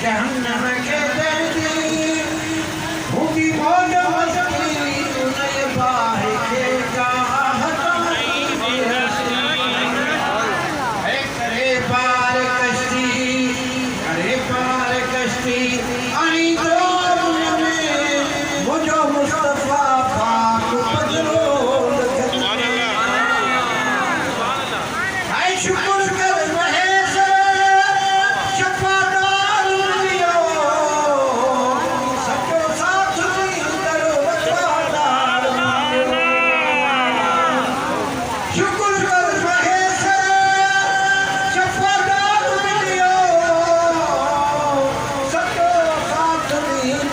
जहन्नम के दर्दी होगी मौज मस्ती नए बाहे के करे पार कश्ती अनी दौर में मुझो मुस्तफा पाक पजरो आई शुक्र कर रहे से शफादार लियो सबको साथ करो वफादार शुक्र कर रहे से शफादार लियो सबको साथ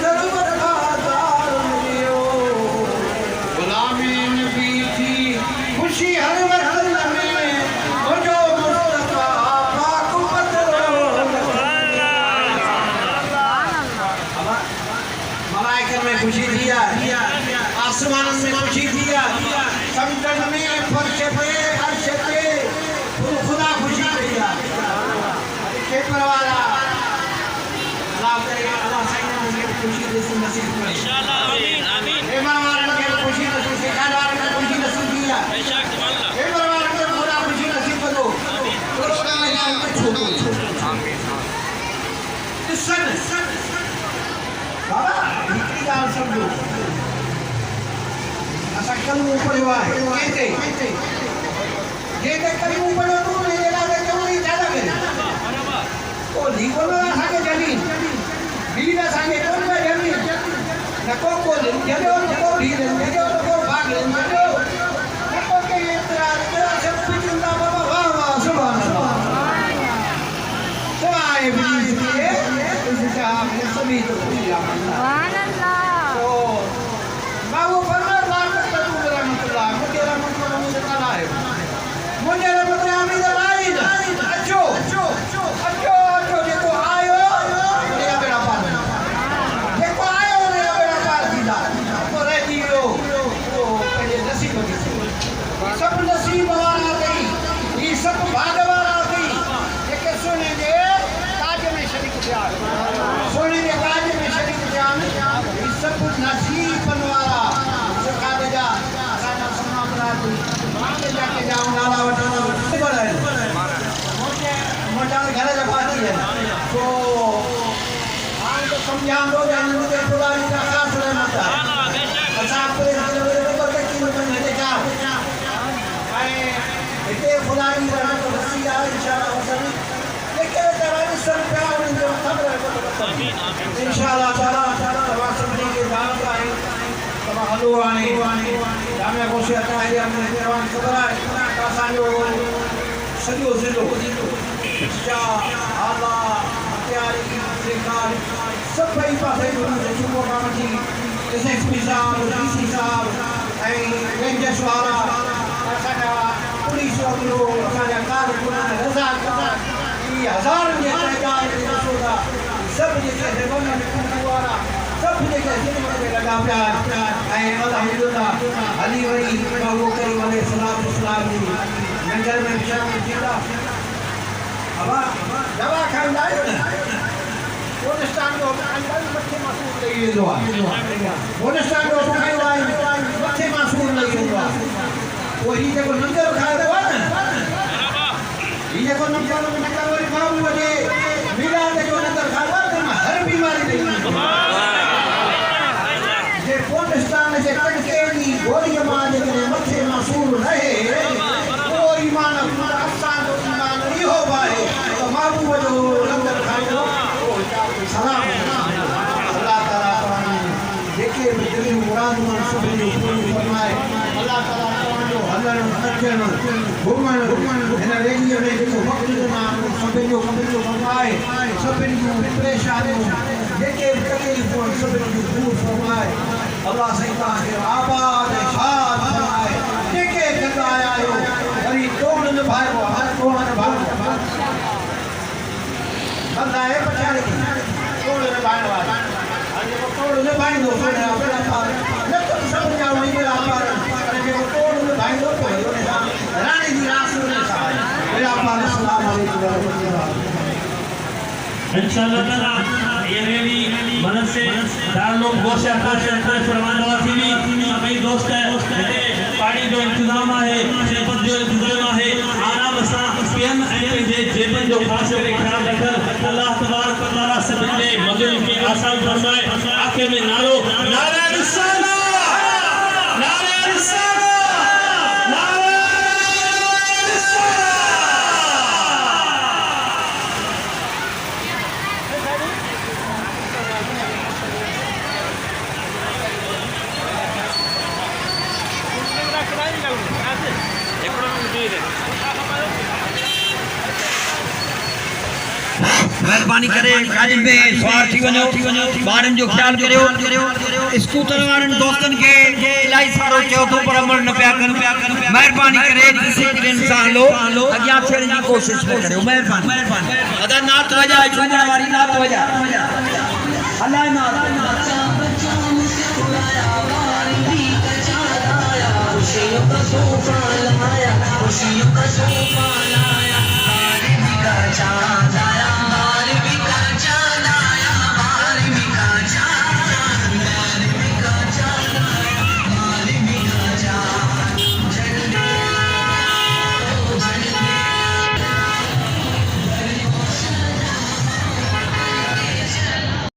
करो वफादार लियो गुलामी नबी थी खुशी हर वक्त में मुझो मुस्तफा पाक पजरो मलाइका में खुशी दिया आसमान में खुशी दिया समंदर में फर्श पे अर्श पे खुदा खुशी दिया के परवाला अल्लाह करे अल्लाह सही मुझे खुशी दे नसीब करे इंशाअल्लाह आमीन आमीन ए मरवार के खुशी नसीब से खानदार के खुशी नसीब दिया इंशाअल्लाह ए मरवार के खुदा खुशी नसीब करो कोरोना में छोड़ो आमीन सन बाबा इतनी गाल समझो असा कल ऊपर हुआ है कहते ये कल ऊपर हो तो ये लगा क्यों नहीं ज्यादा करे ओ लीगो ना साके जमीन बीना साके कौन में जमीन न को जलो को भीड़ जलो को भाग जलो को के इतराज तेरा सब कुछ ना बाबा वाह वाह सुभान अल्लाह सवाए इब्लीस के इससे आपने सभी तो किया सुभान अल्लाह तो बाबू फरमा लाख तक मेरा मतलब मुझे रहमत मुझे ताला है मुझे रहमत आमी दलाई अच्छो देखो आयो मेरा बेड़ा पार देखो आयो मेरा बेड़ा पार दिला तो रह दियो वो पहले नसीब की सब नसीब वाला गई ये सब भाग वाला गई ये के सुनेंगे ताज में शरीक प्यार सुनेंगे ताज में शरीक प्यार ये सब नसीब वाला सिखा दे जा साना सुना बना तू आगे जाके जाऊं नाला वटाना बड़ा है मोटा घर जब आती है तो आम तो समझा दो जाने मुझे पुरानी का खास रहमत है अच्छा आपको ये को की में देखा आए इतने पुरानी रहमत तो वसीला इंशाअल्लाह सभी लेकिन तेरा सब पे और जो खबर है आमीन इंशाअल्लाह ताला तमाम सभी के दान आए तमाम हलवानी जामे कोशिश आता है हमने देवान खबर है का जो सजो जिलो या अल्लाह प्यारी सरकार सब भाई पासे जो सुबह काम की एसएसपी साहब डीसी साहब ऐ रेंजर्स वाला साडा पुलिस वालो साडा कारकुन रजा ये हजार के सरकार के सोदा सब के देवान वाला सब के जिम्मे लगा प्यार ऐ अल्हम्दुलिल्लाह अली वली बाबू करीम अलैहि सलाम जी मंजर में शामिल जिला अब दवा खानदार कोनस्टान को खानदार मथे मासूम लगी दुआ कोनस्टान को खानदार मथे मासूम लगी दुआ वही देखो नंबर खाए दुआ ना ये को नंबर में नंबर बाबू बजे मिला देखो नंबर खावा तो हर बीमारी नहीं ये कोनस्टान से टके नी गोली मार के मथे मासूम रहे वो ईमान अपना अफसान ईमान नहीं हो पाए तो बाबू जो लंगर खाए दो सलाम अल्लाह ताला देखिए दिल मुराद मंसूब पूरी फरमाए अल्लाह ताला जो हलन सज्जन घुमन इन रेडियो में जो वक्त नाम सभी जो फरमाए सभी जो परेशानी देखिए तकलीफ सभी जो दूर फरमाए अल्लाह सही ताके आबाद शाद फरमाए देखिए कदा आया हो अरे तोड़ भाई को हर तोड़ भाई बंदा है पछाड़ की तोड़ भाई वाला अरे वो तोड़ भाई दो फिर अपना पार न तो सब जाओ ये पार अरे वो तोड़ भाई दो तो रानी जी रास में साहब मेरा पार अस्सलाम वालेकुम व रहमतुल्लाह इंशाअल्लाह ताला ये रैली मदद से दारुल गोशा का फरमानवा थी सभी दोस्त है पानी जो इंतजाम है सेपत जो इंतजाम है आना बसा पीएम जे जेबन जो खास करे ख्याल रखल अल्लाह तबारक व तआला सभी ने मदद की आसान फरमाए आखिर में नारो नारा रिसालत नारा रिसालत नारा रिसालत। मेहरबानी करे काजिल में सवार थी वञो ॿारनि जो ख्याल करियो स्कूटर वारनि दोस्तनि खे इलाही सारो चयो थो पर अमल न पिया कनि महिरबानी करे डिसिप्लिन सां हलो अॻियां थियण जी कोशिश न करियो महिरबानी अदा नात वॼाए झूमण वारी नात वॼाए हलाए नात खुशियों का तूफान लाया खुशियों का तूफान लाया का चांद आया